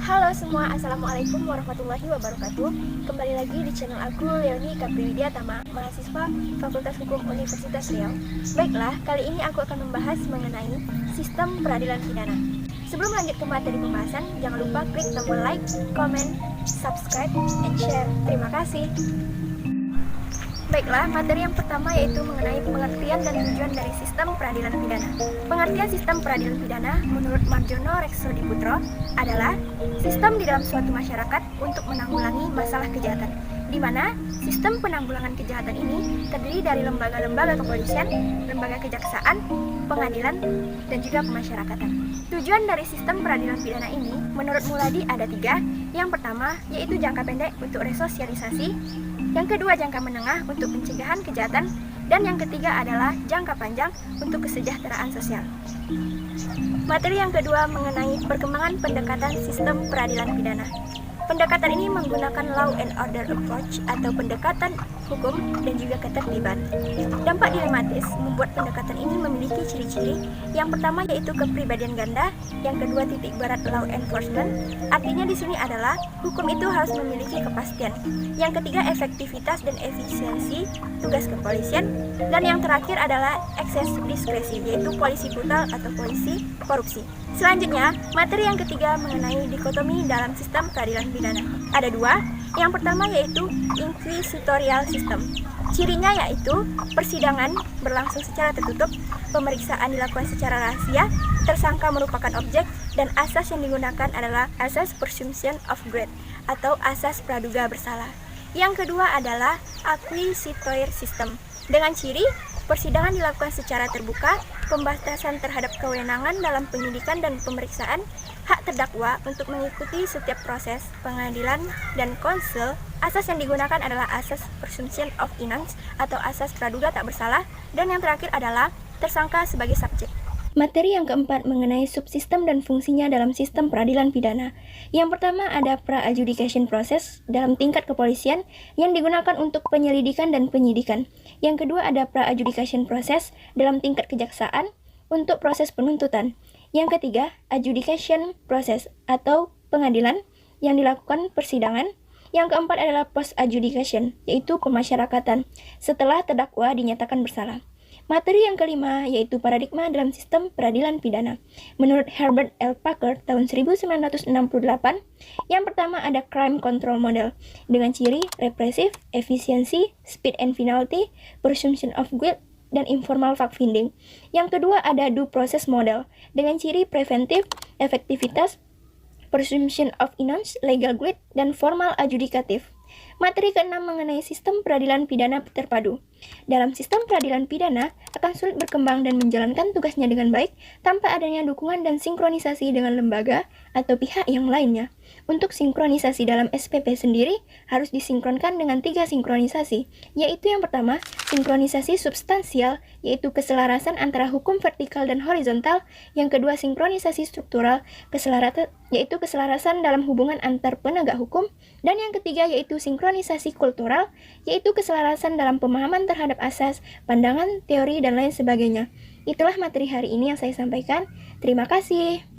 Halo semua, Assalamualaikum warahmatullahi wabarakatuh. Kembali lagi di channel aku, Leoni Kapriwidiatama, mahasiswa Fakultas Hukum Universitas Riau. Baiklah, kali ini aku akan membahas mengenai sistem peradilan pidana. Sebelum lanjut ke materi pembahasan, jangan lupa klik tombol like, comment, subscribe, and share. Terima kasih. Baiklah, materi yang pertama yaitu mengenai pengertian dan tujuan dari sistem peradilan pidana. Pengertian sistem peradilan pidana menurut Marjono Reksodiputro adalah sistem di dalam suatu masyarakat untuk menanggulangi masalah kejahatan, di mana sistem penanggulangan kejahatan ini terdiri dari lembaga-lembaga kepolisian, lembaga kejaksaan, pengadilan, dan juga pemasyarakatan. Tujuan dari sistem peradilan pidana ini menurut Muladi ada 3. Yang pertama yaitu jangka pendek untuk resosialisasi, yang kedua jangka menengah untuk pencegahan kejahatan, dan yang ketiga adalah jangka panjang untuk kesejahteraan sosial. Materi yang kedua mengenai perkembangan pendekatan sistem peradilan pidana. Pendekatan ini menggunakan law and order approach atau pendekatan hukum dan juga ketertiban. Dampak dilematis membuat pendekatan ini memiliki ciri-ciri. Yang pertama yaitu kepribadian ganda, yang kedua titik berat law enforcement. Artinya di sini adalah hukum itu harus memiliki kepastian. Yang ketiga efektivitas dan efisiensi tugas kepolisian, dan yang terakhir adalah ekses diskresi yaitu polisi brutal atau polisi korupsi. Selanjutnya, materi yang ketiga mengenai dikotomi dalam sistem peradilan pidana. Ada 2. Yang pertama yaitu inquisitorial system. Cirinya yaitu persidangan berlangsung secara tertutup, pemeriksaan dilakukan secara rahasia, tersangka merupakan objek, dan asas yang digunakan adalah asas presumption of guilt atau asas praduga bersalah. Yang kedua adalah acquisitorial system. Dengan ciri persidangan dilakukan secara terbuka, pembatasan terhadap kewenangan dalam penyidikan dan pemeriksaan, hak terdakwa untuk mengikuti setiap proses pengadilan dan konsul. Asas yang digunakan adalah asas presumption of innocence atau asas praduga tak bersalah, dan yang terakhir adalah tersangka sebagai subjek. Materi yang keempat mengenai subsistem dan fungsinya dalam sistem peradilan pidana. Yang pertama ada pra-adjudication process dalam tingkat kepolisian yang digunakan untuk penyelidikan dan penyidikan. Yang kedua ada pra-adjudication process dalam tingkat kejaksaan untuk proses penuntutan. Yang ketiga, adjudication process atau pengadilan yang dilakukan persidangan. Yang keempat adalah post-adjudication, yaitu pemasyarakatan setelah terdakwa dinyatakan bersalah. Materi yang kelima yaitu paradigma dalam sistem peradilan pidana. Menurut Herbert L. Packard tahun 1968, yang pertama ada crime control model dengan ciri represif, efisiensi, speed and finality, presumption of guilt, dan informal fact-finding. Yang kedua ada due process model dengan ciri preventif, efektivitas, presumption of innocence, legal guilt, dan formal adjudicative. Materi keenam mengenai sistem peradilan pidana terpadu. Dalam sistem peradilan pidana akan sulit berkembang dan menjalankan tugasnya dengan baik tanpa adanya dukungan dan sinkronisasi dengan lembaga atau pihak yang lainnya. Untuk sinkronisasi dalam SPP sendiri harus disinkronkan dengan 3 sinkronisasi, yaitu yang pertama, sinkronisasi substansial, yaitu keselarasan antara hukum vertikal dan horizontal. Yang kedua, sinkronisasi struktural, yaitu keselarasan dalam hubungan antar penegak hukum. Dan yang ketiga yaitu sinkronisasi kultural, yaitu keselarasan dalam pemahaman terhadap asas, pandangan, teori, dan lain sebagainya. Itulah materi hari ini yang saya sampaikan. Terima kasih.